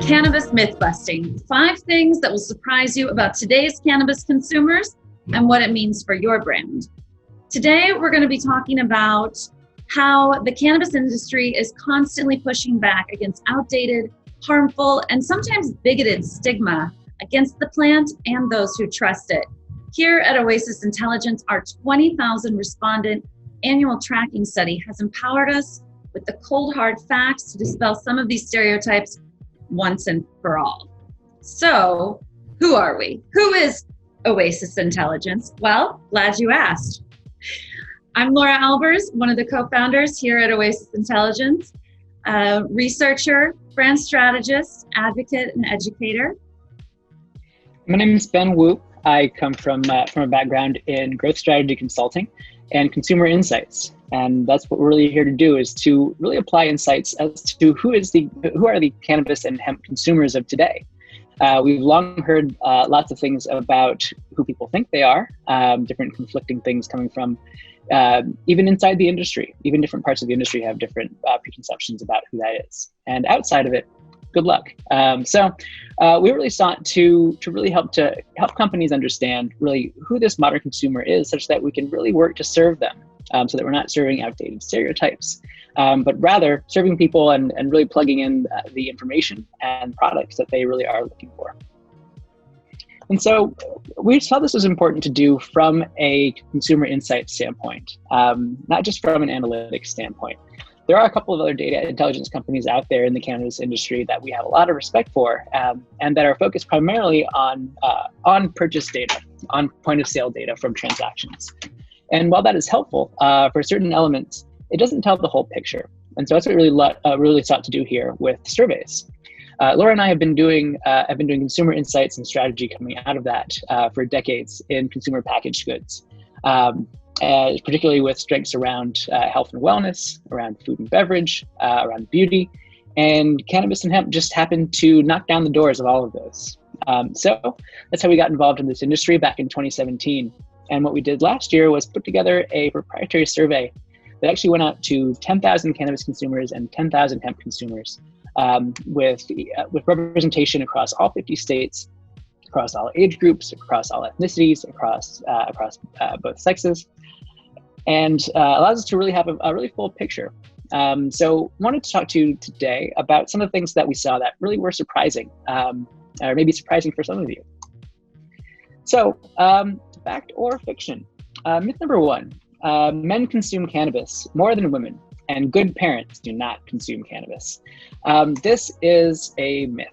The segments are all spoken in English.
Cannabis myth busting. 5 things that will surprise you about today's cannabis consumers and what it means for your brand. Today, we're going to be talking about how the cannabis industry is constantly pushing back against outdated, harmful, and sometimes bigoted stigma against the plant and those who trust it. Here at Oasis Intelligence, our 20,000 respondent annual tracking study has empowered us with the cold hard facts to dispel some of these stereotypes once and for all. So, who are we? Who is Oasis Intelligence? Well, glad you asked. I'm Laura Albers, one of the co-founders here at Oasis Intelligence, a researcher, brand strategist, advocate, and educator. My name is Ben Woo. I come from a background in growth strategy consulting and consumer insights. And that's what we're really here to do, is to really apply insights as to who are the cannabis and hemp consumers of today. We've long heard lots of things about who people think they are, different conflicting things coming from even inside the industry. Even different parts of the industry have different preconceptions about who that is. And outside of it, good luck. So we really sought to really help companies understand really who this modern consumer is, such that we can really work to serve them, so that we're not serving outdated stereotypes, but rather serving people and really plugging in the information and products that they really are looking for. And so we felt this was important to do from a consumer insight standpoint, not just from an analytics standpoint. There are a couple of other data intelligence companies out there in the cannabis industry that we have a lot of respect for, and that are focused primarily on purchase data, on point of sale data from transactions. And while that is helpful for certain elements, it doesn't tell the whole picture. And so that's what we really sought to do here with surveys. Laura and I have been doing consumer insights and strategy coming out of that for decades in consumer packaged goods. Particularly with strengths around health and wellness, around food and beverage, around beauty, and cannabis and hemp just happened to knock down the doors of all of those. So that's how we got involved in this industry back in 2017. And what we did last year was put together a proprietary survey that actually went out to 10,000 cannabis consumers and 10,000 hemp consumers, with representation across all 50 states, across all age groups, across all ethnicities, across both sexes, and allows us to really have a really full picture. So wanted to talk to you today about some of the things that we saw that really were surprising, or maybe surprising for some of you. So fact or fiction? Myth number 1, men consume cannabis more than women, and good parents do not consume cannabis. This is a myth.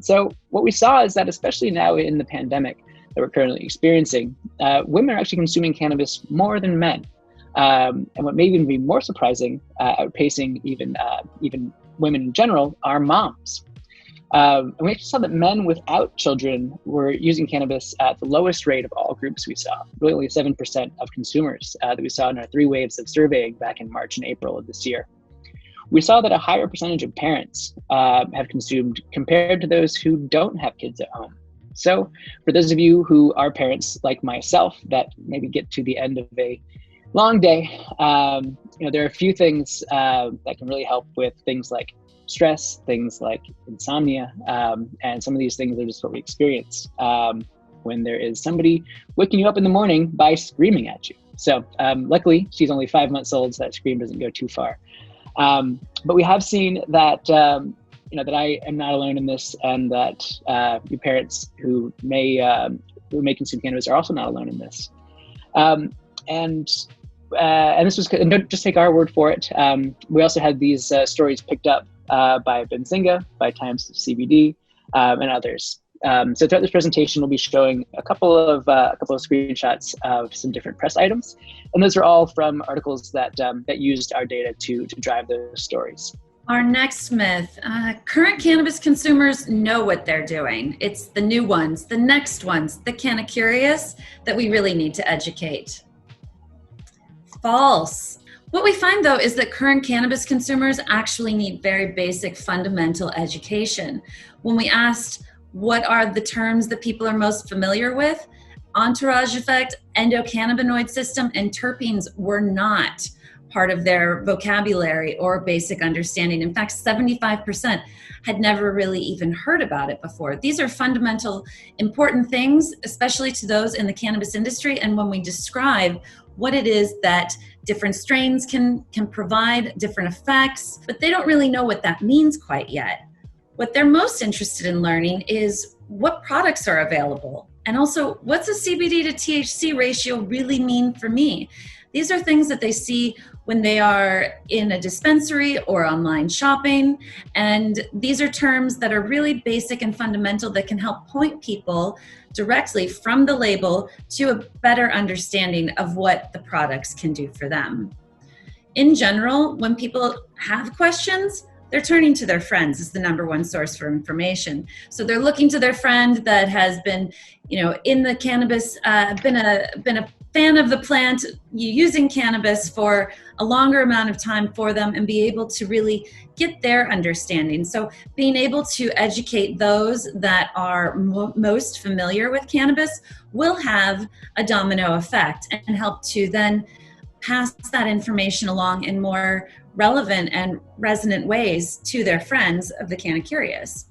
So what we saw is that, especially now in the pandemic that we're currently experiencing, women are actually consuming cannabis more than men. And what may even be more surprising, outpacing even women in general, are moms. And we actually saw that men without children were using cannabis at the lowest rate of all groups we saw. Really only 7% of consumers that we saw in our 3 waves of surveying back in March and April of this year. We saw that a higher percentage of parents have consumed compared to those who don't have kids at home. So for those of you who are parents like myself that maybe get to the end of a long day, there are a few things that can really help with things like stress, things like insomnia, and some of these things are just what we experience when there is somebody waking you up in the morning by screaming at you. So luckily, she's only 5 months old, so that scream doesn't go too far. But we have seen that that I am not alone in this, and that you parents who may consume cannabis are also not alone in this. And this was, and don't just take our word for it. We also had these stories picked up by Benzinga, by Times of CBD, and others. So throughout this presentation, we'll be showing a couple of screenshots of some different press items, and those are all from articles that used our data to drive those stories. Our next myth: current cannabis consumers know what they're doing. It's the new ones, the next ones, the kind of curious that we really need to educate. False. What we find, though, is that current cannabis consumers actually need very basic fundamental education. When we asked what are the terms that people are most familiar with, entourage effect, endocannabinoid system, and terpenes were not. part of their vocabulary or basic understanding. In fact, 75% had never really even heard about it before. These are fundamental, important things, especially to those in the cannabis industry. And when we describe what it is that different strains can provide, different effects, but they don't really know what that means quite yet. What they're most interested in learning is what products are available, and also what's a CBD to THC ratio really mean for me. These are things that they see when they are in a dispensary or online shopping, and these are terms that are really basic and fundamental that can help point people directly from the label to a better understanding of what the products can do for them. In general, when people have questions, they're turning to their friends as the number one source for information. So they're looking to their friend that has been, in the cannabis, been a fan of the plant, using cannabis for a longer amount of time for them, and be able to really get their understanding. So being able to educate those that are most familiar with cannabis will have a domino effect and help to then pass that information along in more relevant and resonant ways to their friends of the Canna Curious.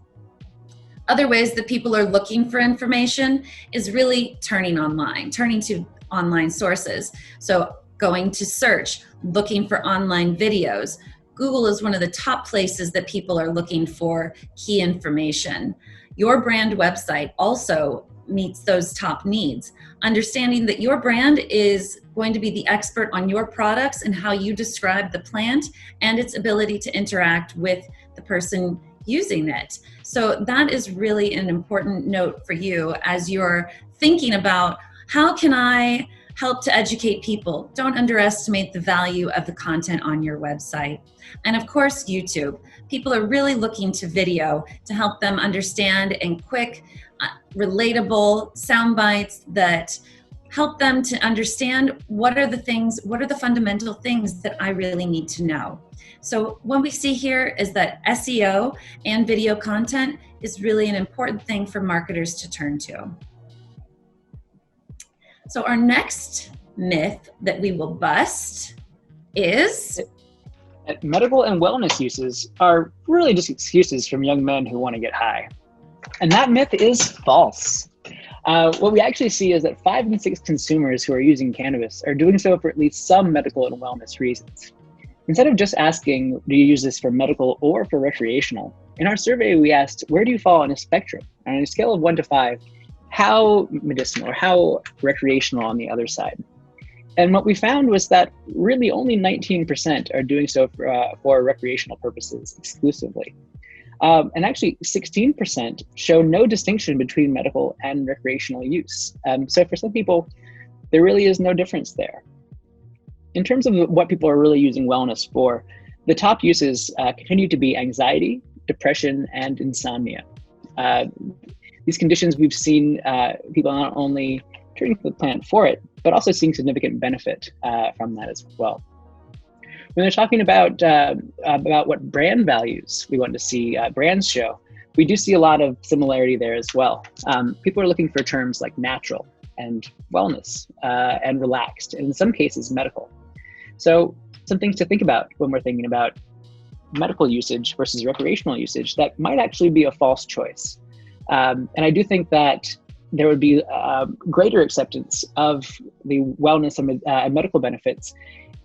Other ways that people are looking for information is really turning to online sources. So going to search, looking for online videos. Google is one of the top places that people are looking for key information. Your brand website also meets those top needs. Understanding that your brand is going to be the expert on your products and how you describe the plant and its ability to interact with the person using it. So that is really an important note for you as you're thinking about how can I help to educate people. Don't underestimate the value of the content on your website. And of course, YouTube. People are really looking to video to help them understand in quick, relatable sound bites that help them to understand what are the fundamental things that I really need to know. So what we see here is that SEO and video content is really an important thing for marketers to turn to. So our next myth that we will bust is that medical and wellness uses are really just excuses from young men who want to get high. And that myth is false. What we actually see is that 5 in 6 consumers who are using cannabis are doing so for at least some medical and wellness reasons. Instead of just asking, do you use this for medical or for recreational? In our survey, we asked, where do you fall on a spectrum? And on a scale of 1 to 5, how medicinal or how recreational on the other side? And what we found was that really only 19% are doing so for recreational purposes exclusively. And actually 16% show no distinction between medical and recreational use. So for some people, there really is no difference there. In terms of what people are really using wellness for, the top uses continue to be anxiety, depression, and insomnia. These conditions we've seen people not only turning to the plant for it, but also seeing significant benefit from that as well. When they're talking about what brand values we want to see brands show, we do see a lot of similarity there as well. People are looking for terms like natural and wellness and relaxed, and in some cases medical. So some things to think about when we're thinking about medical usage versus recreational usage that might actually be a false choice. And I do think that there would be greater acceptance of the wellness and medical benefits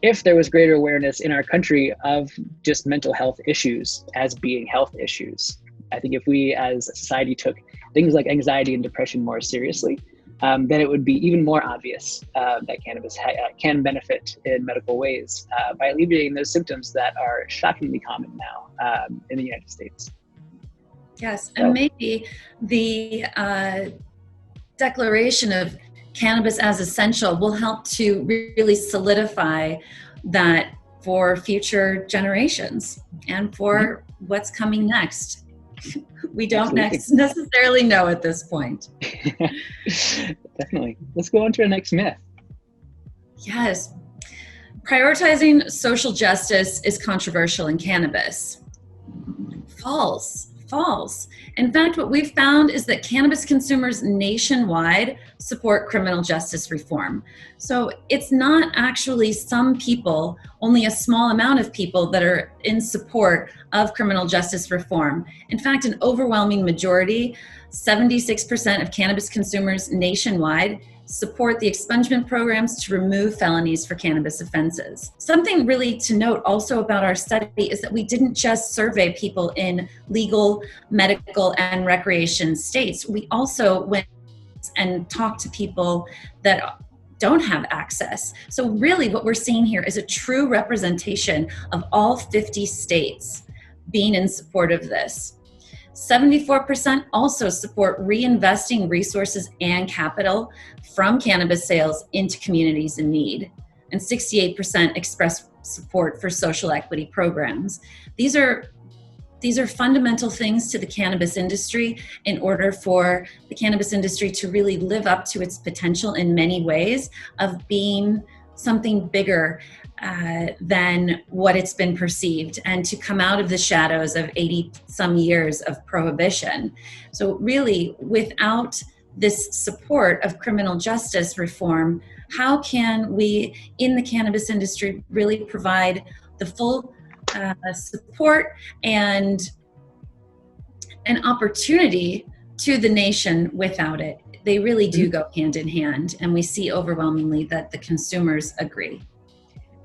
if there was greater awareness in our country of just mental health issues as being health issues. I think if we as a society took things like anxiety and depression more seriously, then it would be even more obvious that cannabis can benefit in medical ways by alleviating those symptoms that are shockingly common now in the United States. Yes, and maybe the declaration of cannabis as essential will help to really solidify that for future generations and for what's coming next. We don't necessarily know at this point. Definitely. Let's go on to our next myth. Yes. Prioritizing social justice is controversial in cannabis. False. false. In fact, what we've found is that cannabis consumers nationwide support criminal justice reform. So it's not actually some people, only a small amount of people that are in support of criminal justice reform. In fact, an overwhelming majority, 76% of cannabis consumers nationwide, support the expungement programs to remove felonies for cannabis offenses. Something really to note also about our study is that we didn't just survey people in legal, medical, and recreation states. We also went and talked to people that don't have access. So really what we're seeing here is a true representation of all 50 states being in support of this. 74% also support reinvesting resources and capital from cannabis sales into communities in need. And 68% express support for social equity programs. These are fundamental things to the cannabis industry in order for the cannabis industry to really live up to its potential in many ways of being something bigger than what it's been perceived, and to come out of the shadows of 80 some years of prohibition. So really, without this support of criminal justice reform, how can we in the cannabis industry really provide the full support and an opportunity to the nation without it? They really do go hand in hand, and we see overwhelmingly that the consumers agree.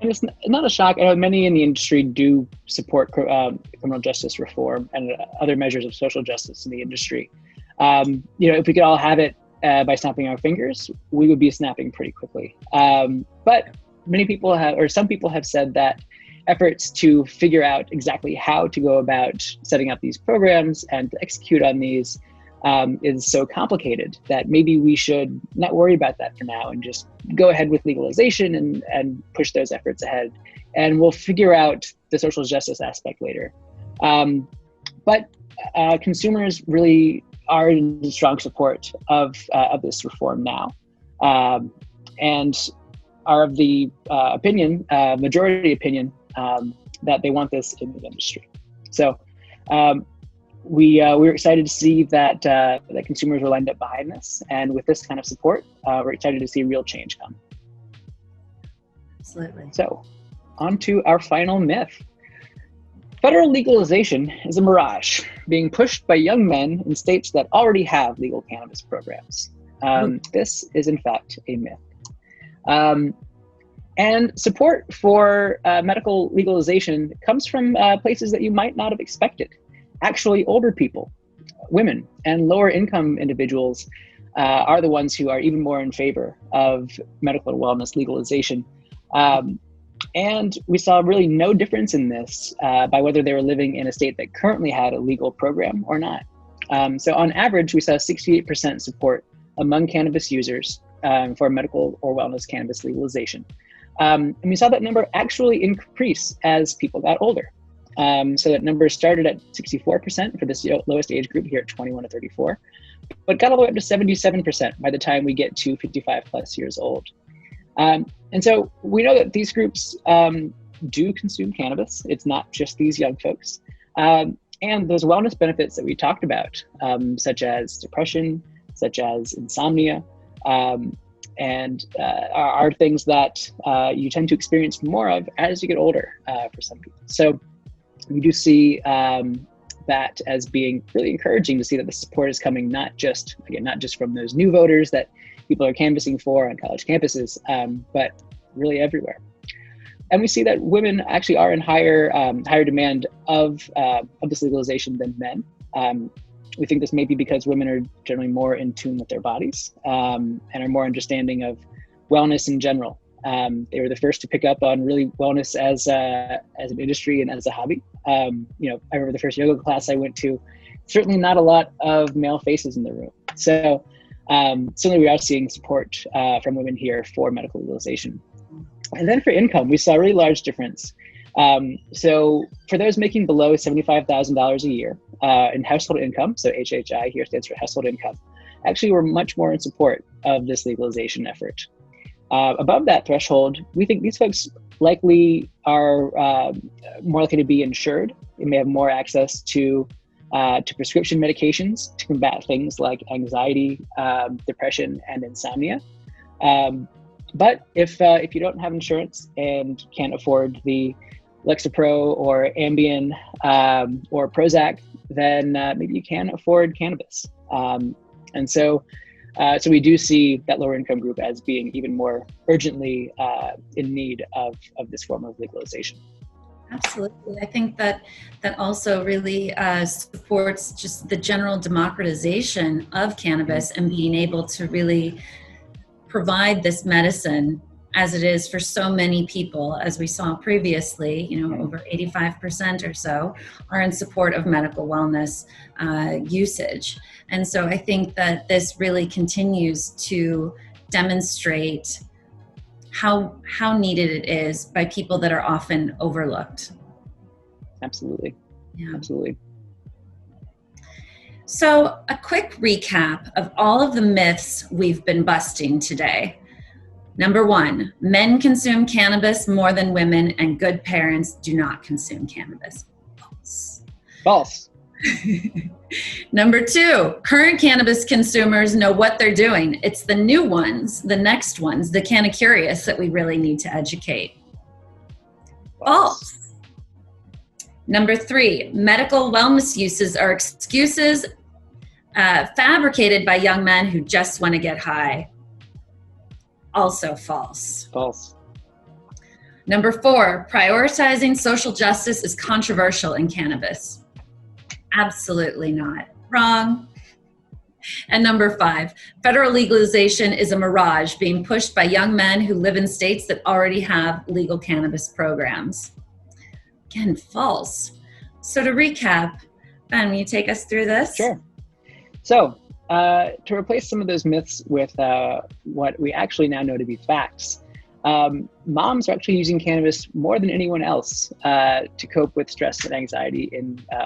And it's not a shock. I know many in the industry do support criminal justice reform and other measures of social justice in the industry. If we could all have it by snapping our fingers, we would be snapping pretty quickly. But some people have said that efforts to figure out exactly how to go about setting up these programs and to execute on these is so complicated that maybe we should not worry about that for now and just go ahead with legalization and push those efforts ahead. And we'll figure out the social justice aspect later. But consumers really are in strong support of this reform now, and are of the majority opinion, that they want this in the industry. So we're excited to see that consumers will end up behind this, and with this kind of support, we're excited to see real change come. Absolutely. So, on to our final myth. Federal legalization is a mirage being pushed by young men in states that already have legal cannabis programs. This is in fact a myth. And support for medical legalization comes from places that you might not have expected. Actually, older people, women, and lower income individuals are the ones who are even more in favor of medical wellness legalization. And we saw really no difference in this by whether they were living in a state that currently had a legal program or not. So on average, we saw 68% support among cannabis users for medical or wellness cannabis legalization. And we saw that number actually increase as people got older. So that number started at 64% for this lowest age group here at 21 to 34, but got all the way up to 77% by the time we get to 55 plus years old. And so we know that these groups do consume cannabis. It's not just these young folks. And those wellness benefits that we talked about, such as depression, such as insomnia, and are things that you tend to experience more of as you get older for some people. So we do see that as being really encouraging to see that the support is coming not just from those new voters that people are canvassing for on college campuses, but really everywhere. And we see that women actually are in higher demand of this legalization than men. We think this may be because women are generally more in tune with their bodies and are more understanding of wellness in general. They were the first to pick up on really wellness as an industry and as a hobby. I remember the first yoga class I went to, certainly not a lot of male faces in the room. So certainly we are seeing support from women here for medical legalization. And then for income, we saw a really large difference. So for those making below $75,000 a year in household income, so HHI here stands for household income, actually we're much more in support of this legalization effort. Above that threshold, we think these folks likely are more likely to be insured. They may have more access to to prescription medications to combat things like anxiety, depression, and insomnia. But if you don't have insurance and can't afford the Lexapro or Ambien or Prozac, then maybe you can afford cannabis. And so we do see that lower income group as being even more urgently in need of this form of legalization. Absolutely. I think that also really supports just the general democratization of cannabis and being able to really provide this medicine as it is for so many people. As we saw previously, over 85% or so are in support of medical wellness usage. And so I think that this really continues to demonstrate how needed it is by people that are often overlooked. Absolutely. Yeah. Absolutely. So a quick recap of all of the myths we've been busting today. Number 1, men consume cannabis more than women, and good parents do not consume cannabis. False. Number 2, current cannabis consumers know what they're doing. It's the new ones, the next ones, the kind of curious that we really need to educate. False. Number 3, medical wellness uses are excuses fabricated by young men who just want to get high. Also false. False. Number 4, prioritizing social justice is controversial in cannabis. Absolutely not. Wrong. And number 5, federal legalization is a mirage being pushed by young men who live in states that already have legal cannabis programs. Again, false. So to recap, Ben, will you take us through this? Sure. So to replace some of those myths with what we actually now know to be facts, moms are actually using cannabis more than anyone else to cope with stress and anxiety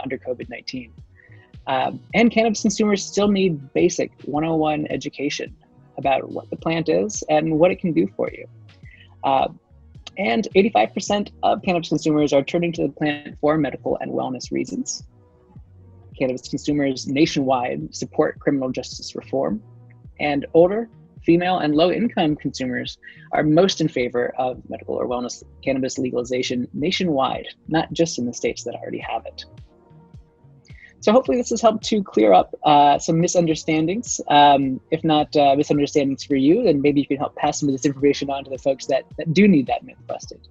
under COVID-19. And cannabis consumers still need basic 101 education about what the plant is and what it can do for you. And 85% of cannabis consumers are turning to the plant for medical and wellness reasons. Cannabis consumers nationwide support criminal justice reform, and older, female, and low-income consumers are most in favor of medical or wellness cannabis legalization nationwide, not just in the states that already have it. So hopefully this has helped to clear up some misunderstandings. If not misunderstandings for you, then maybe you can help pass some of this information on to the folks that do need that myth busted.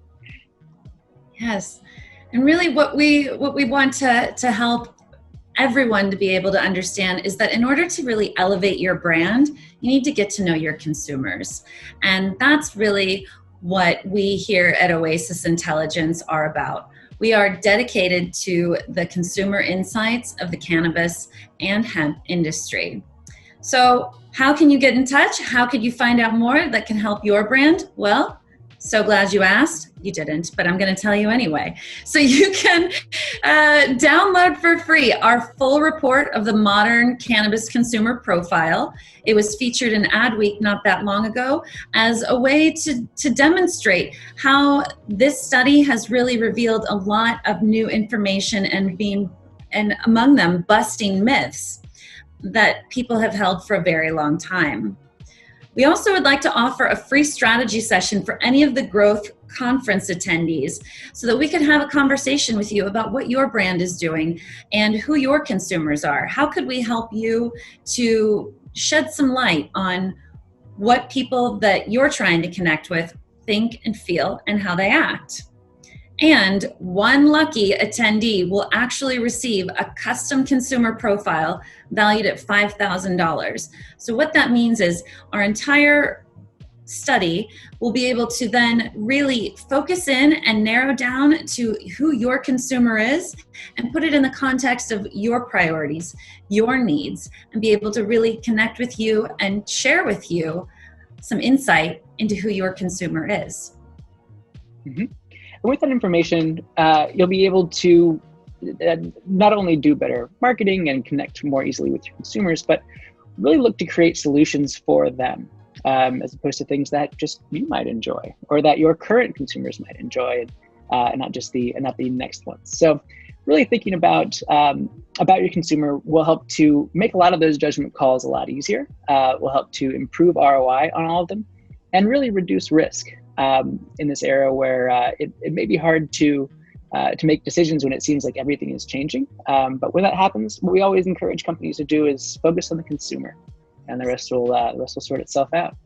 Yes, and really what we want to help everyone to be able to understand is that in order to really elevate your brand, you need to get to know your consumers. And that's really what we here at Oasis Intelligence are about. We are dedicated to the consumer insights of the cannabis and hemp industry. So how can you get in touch? How could you find out more that can help your brand? Well, so glad you asked. You didn't, but I'm going to tell you anyway. So you can download for free our full report of the modern cannabis consumer profile. It was featured in Adweek not that long ago as a way to demonstrate how this study has really revealed a lot of new information and among them busting myths that people have held for a very long time. We also would like to offer a free strategy session for any of the growth conference attendees so that we can have a conversation with you about what your brand is doing and who your consumers are. How could we help you to shed some light on what people that you're trying to connect with think and feel and how they act? And one lucky attendee will actually receive a custom consumer profile valued at $5,000. So what that means is our entire study will be able to then really focus in and narrow down to who your consumer is and put it in the context of your priorities, your needs, and be able to really connect with you and share with you some insight into who your consumer is. Mm-hmm. And with that information, you'll be able to not only do better marketing and connect more easily with your consumers, but really look to create solutions for them, as opposed to things that just you might enjoy or that your current consumers might enjoy, and not the next ones. So really thinking about your consumer will help to make a lot of those judgment calls a lot easier, will help to improve ROI on all of them, and really reduce risk in this era where it may be hard to make decisions when it seems like everything is changing. But when that happens, what we always encourage companies to do is focus on the consumer, and the rest will sort itself out.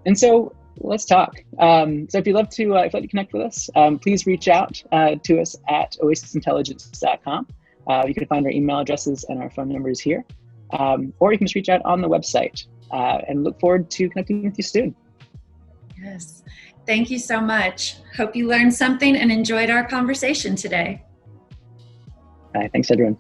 And so let's talk. So if you'd love to connect with us, please reach out to us at oasisintelligence.com. You can find our email addresses and our phone numbers here, or you can just reach out on the website, and look forward to connecting with you soon. Yes. Thank you so much. Hope you learned something and enjoyed our conversation today. Thanks, everyone.